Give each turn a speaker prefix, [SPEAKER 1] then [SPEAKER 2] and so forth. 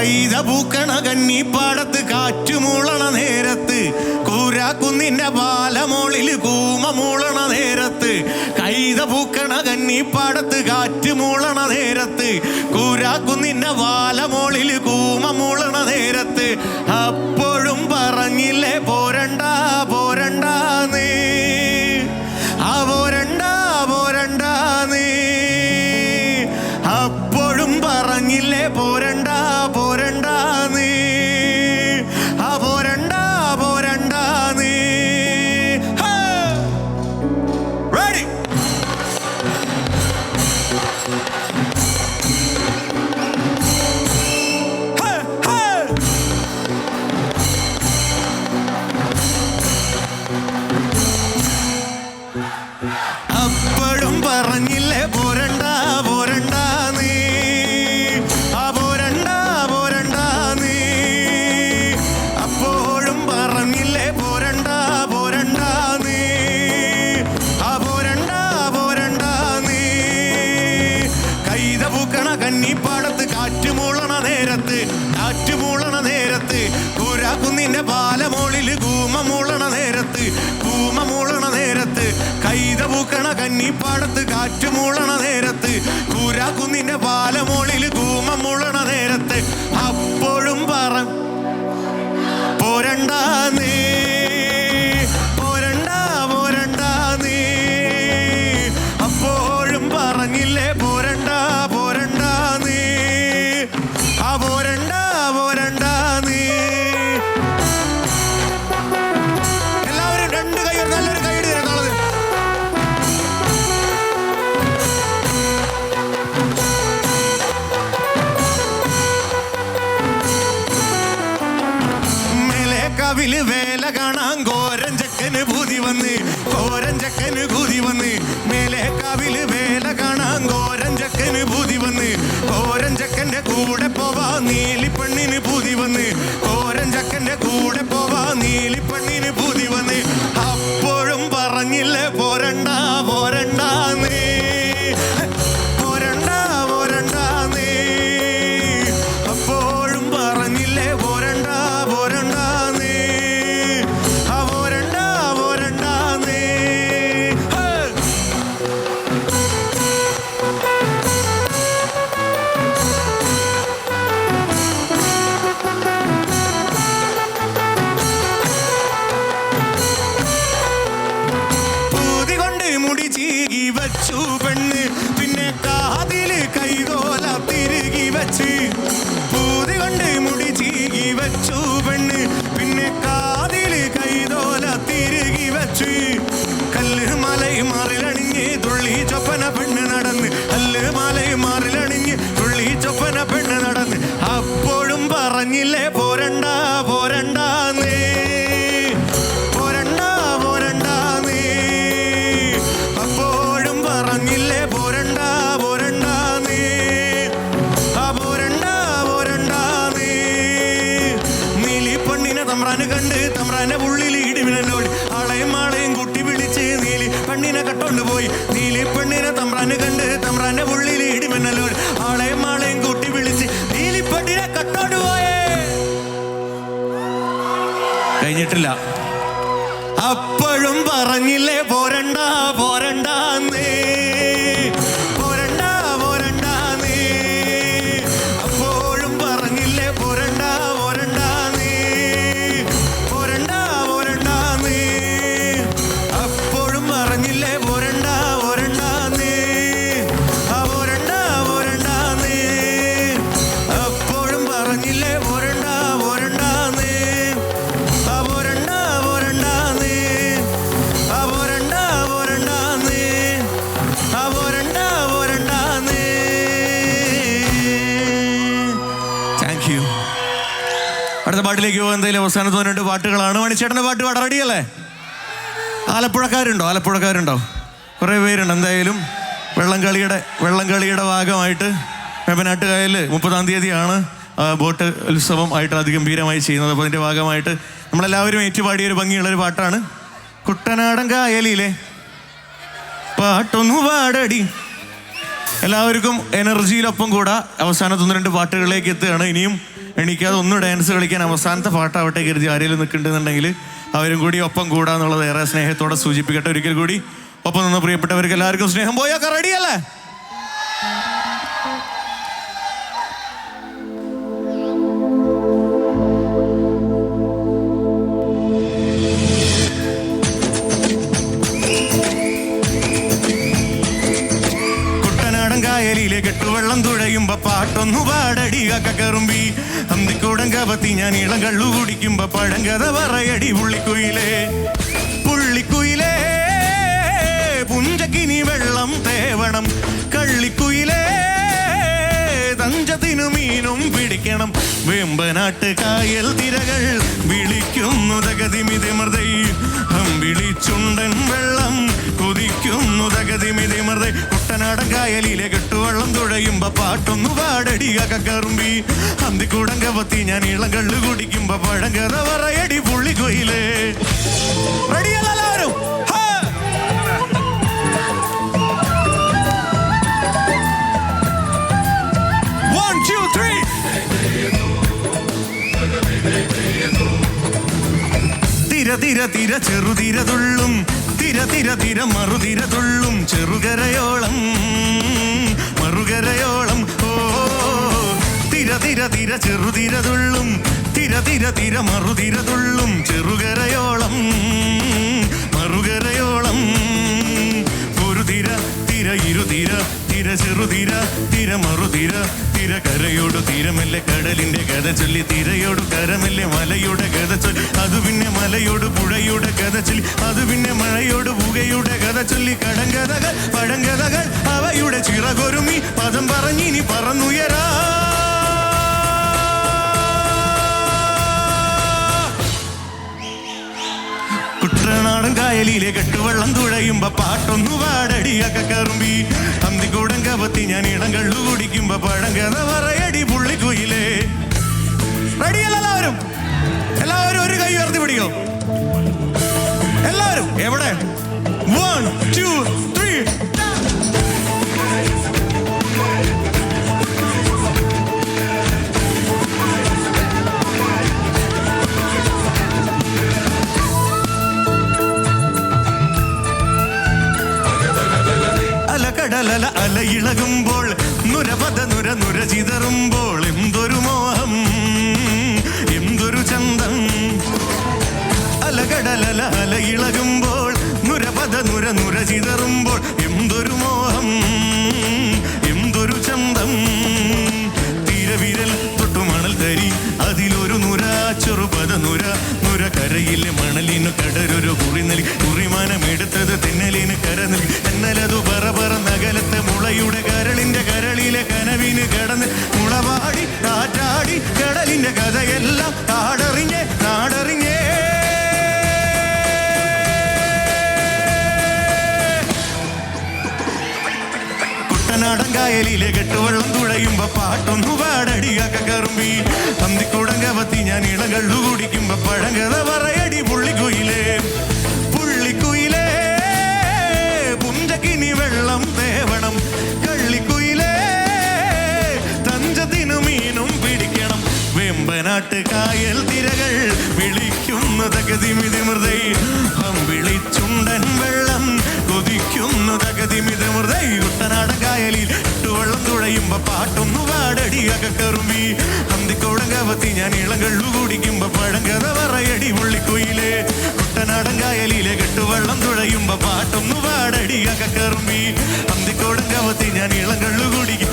[SPEAKER 1] കൈത പൂക്കണ കന്നിപ്പാടത്ത് കാറ്റുമൂളണ നേരത്ത്, കൂരാക്കുന്നിന്റെ പാലമോളിൽ കൂമ മൂളണ നേരത്ത്. കൈത പൂക്കണ കന്നിപ്പാടത്ത് കാറ്റുമൂളണ നേരത്ത്, കൂരാക്കുന്നിന്റെ പാലമോളിൽ കൂമ മൂളണ നേരത്ത്. അപ്പോഴും പറഞ്ഞില്ലേ പോരണ്ട പോരണ്ട നീ, ആ പോരണ്ട പോരണ്ട നീ. അപ്പോഴും പറഞ്ഞില്ലേ പോരണ്ട പോരണ്ട നീ, ആ പോരണ്ട പോരണ്ട നീ. റെഡി? അപ്പോഴും പറഞ്ഞില്ലേ പോരണ്ട പോരണ്ട നീ, ആ പോരണ്ട പോരണ്ട നീ. അപ്പോഴും പറഞ്ഞില്ലേ പോരണ്ട പോരണ്ട നീ, ആ പോരണ്ട പോരണ്ട നീ. കൈത പൂക്കണ കന്നിപ്പാടത്ത് കാറ്റുമൂളണ നേരത്ത്, കാറ്റുമൂളണ നേരത്ത്, കൂരാക്കുന്നിന്റെ പാലമോളിൽ കൂമ മൂളണ നേരത്ത്, കൂമ മൂളണ നേരത്ത്. കൈത പൂക്കണ കന്നിപ്പാടത്ത് കാറ്റുമൂളണ നേരത്ത്, കൂരാക്കുന്നിന്റെ പാലമോളിൽ കൂമ മൂളണ നേരത്ത്. അപ്പോഴും പോരണ്ട നീ, പോരണ്ട പോരണ്ട നീ. അപ്പോഴും പറഞ്ഞില്ലേ പോരണ്ട പോരണ്ട നീ, ആ പോരണ്ട പോരണ്ട നീ. എല്ലാവരും രണ്ട് കൈ, നല്ലൊരു കൈയ്യടി തരാം. മേലേക്കാവില് വേല കാണാൻ കോരൻ ചക്കന് പൂതി വന്ന്, കോരൻ ചക്കന് കൂതി വന്ന്. മേലേക്കാവില് വേല കാണാൻ കോരൻ ചക്കന് പൂതി വന്ന്, കോരൻ ചക്കന്റെ കൂടെ പോവാ നീലിപ്പെണ്ണിന് പൂതി വന്ന്, കോരൻ ചക്കന്റെ കൂടെ പോവാ നീലിപ്പെണ്ണിന് പൂതി വന്ന്. അപ്പോഴും പറഞ്ഞില്ലേ പോരണ്ട പോരണ്ട നീ, പോരണ്ട പോരണ്ട നീ. അപ്പോഴും പറഞ്ഞില്ലേ പോരണ്ട പോരണ്ട നീ, ആ പോരണ്ട പോരണ്ട നീ. പൂതി കൊണ്ട് മുടി ചീകി വച്ചു പെണ്ണ്, പിന്നെ കാതില് കൈതോല തിരുകി വച്ച്. പൂതി കൊണ്ട് മുടി ചീകി വച്ചു പെണ്ണ്, പിന്നെ കാതില് കൈതോല തിരുകി വച്ച്. കല്ല് മലയും മാറിലണിഞ്ഞ് തുള്ളി ചൊപ്പന പെണ്ണ് നടന്ന്, കല്ല് മലയും മാറിലണിഞ്ഞ് തുള്ളി ചൊപ്പന പെണ്ണ് നടന്ന്. അപ്പോഴും പറഞ്ഞില്ലേ പോരണ്ട പോരണ്ട നീ, പോരണ്ട പോരണ്ട നീ. അപ്പോഴും പറഞ്ഞില്ലേ പോരണ്ട പോരണ്ട നീ, ആ പോരണ്ട പോരണ്ട നീ. നീലിപ്പെണ്ണിനെ തമ്പ്രാന് കണ്ട് തമ്പ്രാന്റെ ഉള്ളിൽ ഇടിമിന്നലോടി, ആളെയും ആളെയും കുട്ടി വിളിച്ച് നീലി പെണ്ണിനെ കട്ടോണ്ട് പോയി. നീലിപ്പെണ്ണിനെ തമ്പ്രാന് കണ്ട് തമ്പ്രാന്റെ ഉള്ളിൽ ഇടിമിന്നലോടി, ആളെയും ആളെയും കുട്ടി വിളിച്ച് നീലിപ്പെണ്ണിനെ കട്ടോണ്ട് പോയേ. കഴിഞ്ഞിട്ടില്ല. അപ്പോഴും പറഞ്ഞില്ലേ പോരണ്ട പോരണ്ട നീ, പോരണ്ട പോരണ്ട നീ. അപ്പോഴും പറഞ്ഞില്ലേ പോരണ്ട പോരണ്ട നീ, പോരണ്ട പോരണ്ട നീ. അപ്പോഴും പറഞ്ഞില്ലേ പോരണ്ട പോരണ്ട നീ, ആ പോരണ്ട പോരണ്ട നീ. അപ്പോഴും പറഞ്ഞില്ലേ പോരണ്ട പോരണ്ട നീ, ആ പോരണ്ട പോരണ്ട നീ, ആ പോരണ്ട പോരണ്ട നീ, ആ പോരണ്ട പോരണ്ട നീ. Thank you. അടുത്ത പാട്ടിലേക്ക് പോകുക. എന്തായാലും അവസാനത്തെ 2 പാട്ടുകളാണ്. മണിച്ചേട്ടൻ്റെ പാട്ട് പാടാൻ റെഡിയല്ലേ? ആലപ്പുഴക്കാരുണ്ടോ? കുറേ പേരുണ്ട്. എന്തായാലും വെള്ളംകളിയുടെ ഭാഗമായിട്ട് വേമ്പനാട്ടുകായലിൽ 30-ാം തീയതിയാണ് ബോട്ട് ഉത്സവം ആയിട്ട് അതിഗംഭീരമായി ചെയ്യുന്നത്. അപ്പോൾ അതിൻ്റെ ഭാഗമായിട്ട് നമ്മളെല്ലാവരും ഏറ്റുപാടിയൊരു ഭംഗിയുള്ളൊരു പാട്ടാണ്. കുട്ടനാടൻ കായലിലെ പാട്ടൊന്നു പാടടി. എല്ലാവർക്കും എനർജിയിലൊപ്പം കൂടെ അവസാനത്തെ 1-2 പാട്ടുകളിലേക്ക് എത്തുകയാണ്. ഇനിയും എണീക്കാതെ ഒന്ന് ഡാൻസ് കളിക്കാൻ അവസാനത്തെ പാട്ടാവട്ടെ കരുതി ആരെങ്കിലും നിൽക്കുന്നുണ്ടെങ്കിൽ അവരും കൂടി ഒപ്പം കൂടാന്നുള്ളത് ഏറെ സ്നേഹത്തോടെ സൂചിപ്പിക്കട്ടെ. ഒരിക്കൽ കൂടി ഒപ്പം നിന്ന് പ്രിയപ്പെട്ടവർക്ക് എല്ലാവർക്കും സ്നേഹം പോയൊക്കെ റെഡിയല്ലേ? കായലിലെ കെട്ടുവെള്ളം തുഴയുമ്പോ പാട്ടൊന്നു പാടടി കക്കറുമ്പി അന്തിക്കൂടം കവത്തി ഞാൻ ഇളം കള്ളു കുടിക്കുമ്പോ പഴങ്കഥ പറയടി പുള്ളിക്കുയിലേ പുള്ളിക്കുയിലേ പുഞ്ചക്കിനി വെള്ളം തേവണം കള്ളിക്കുയിലേ തഞ്ചത്തിനു മീനും പിടിക്കണം വേമ്പനാട്ട് കായൽ തിരകൾ വിളിക്കുന്നു തകതിമിതിമൃതൈ വിളിച്ചുണ്ടൻ വെള്ളം കുതിക്കുന്നു തകതിമിതിമൃതൈ കുട്ടനാടൻ കായലിലെ കെട്ടുവെള്ളം തുഴയുമ്പോ പാട്ടൊന്നു പാടടി കക്കറുമ്പി അന്തിക്കൂടം കവത്തി ഞാൻ ഇളം കള്ളു കുടിക്കുമ്പോ പഴങ്കഥ പറയടി പുള്ളിക്കുയിലേ. റെഡിയല്ല എല്ലാവരും? തിര തിര തിര ചെറുതിര തുള്ളും തിര തിര തിര മറുതിര തുള്ളും ചെറുകരയോളം മറുകരയോളം ഓ തിര തിര തിര ചെറുതിര തുള്ളും തിര തിര തിര മറുതിര തുള്ളും ചെറുകരയോളം മറുകരയോളം ഒരു തിര തിര ഇരുതിര തിര ചെറുതിര തിര മറുതിര തിര കരയോട് തീരമല്ലേ കടലിന്റെ കഥ ചൊല്ലി തിരയോട് കരമല്ലേ മലയുടെ കഥ ചൊല്ലി അത് പിന്നെ മലയോട് പുഴയുടെ കഥ ചൊല്ലി അത് പിന്നെ മഴയോട് പുകയുടെ കഥ ചൊല്ലി കടങ്കഥകൾ പഴങ്കഥകൾ അവയുടെ ചിറകൊരുമി പദം പറഞ്ഞിനി പറന്നുയരാ കുട്ടനാടൻ കായലിലെ കെട്ടുവെള്ളം തുഴയുമ്പോ പാട്ടൊന്നു പാടടി കക്കറുമ്പി അന്തിക്കൂടം കവത്തി ഞാൻ ഇളം കള്ളു കുടിക്കുമ്പോ പഴങ്കഥ പറയടി പുള്ളിക്കുയിലേ. റെഡിയല്ല എല്ലാവരും? എല്ലാവരും ഒരു കൈ ഉയർത്തി പിടിക്കോ എല്ലാവരും? എവിടെ? 1 2 3 അലകടലല അലയിളകുമ്പോൾ നുരപദ നുര നുര ചിതറുമ്പോൾ എന്തൊരു മോഹം എന്തൊരു ചന്തം അലകടലല അലയിളകുമ്പോൾ നുരപദ നുര നുര ചിതറുമ്പോൾ എന്തൊരു മോഹം എന്തൊരു ചന്തം തീരവിരൽ തൊട്ടു മണൽ തരി അതിലൊരു നുര ചെറുപദ നുര നുര കരയിലെ മണലിനു കടരൊരു കുറി നൽകി കുറിമാനമെടുത്തത് തെന്നലിന് കര നൽകി എന്നലതു പറ നഗലത്തെ മുളയുടെ കരളിന്റെ കരളിലെ കനവിന് കടന്ന് മുളപാടി കാറ്റാടി കടലിന്റെ കഥയെല്ലാം നാടറിഞ്ഞേ നാടറിഞ്ഞേ കുട്ടനാടൻ കായലിലെ കെട്ടുവെള്ളം തുഴയുമ്പോ പാട്ടൊന്നു പാടടി കക്കറുമ്പി അന്തിക്കൂടം കവത്തി ഞാൻ ഇളം കള്ളു കുടിക്കുമ്പോ പഴങ്കഥ പറയടി പുള്ളിക്കുയിലേ പുള്ളിക്കുയിലേ പുഞ്ചക്കിനി വെള്ളം തേവണം കള്ളിക്കുയിലേ തഞ്ചത്തിനു മീനും പിടിക്കണം വേമ്പനാട്ട് കായൽ തിരകൾ വിളിക്കുന്നു തകതിമിതിമൃതൈ വിളിച്ചുണ്ടൻ വെള്ളം കൊതിക്കുന്നു തകതിമിതിമൃതൈ കുട്ടനാടൻ കായലിൽ ഇട്ടുവെള്ളം തുഴയുമ്പോ പാട്ടൊന്നു പാടടി കക്കറുമ്പി അന്തിക്കൂടം കവത്തി ഞാൻ ഇളം കള്ളു കുടിക്കുമ്പോ പഴങ്കഥ പറയടി പുള്ളിക്കുയിലേ കുട്ടനാടൻ കായലിലെ കെട്ടുവെള്ളം തുഴയുമ്പോ പാട്ടൊന്നു പാടടി കക്കറുമ്പി അന്തിക്കൂടം കവത്തി ഞാൻ ഇളം കള്ളു കുടിക്കും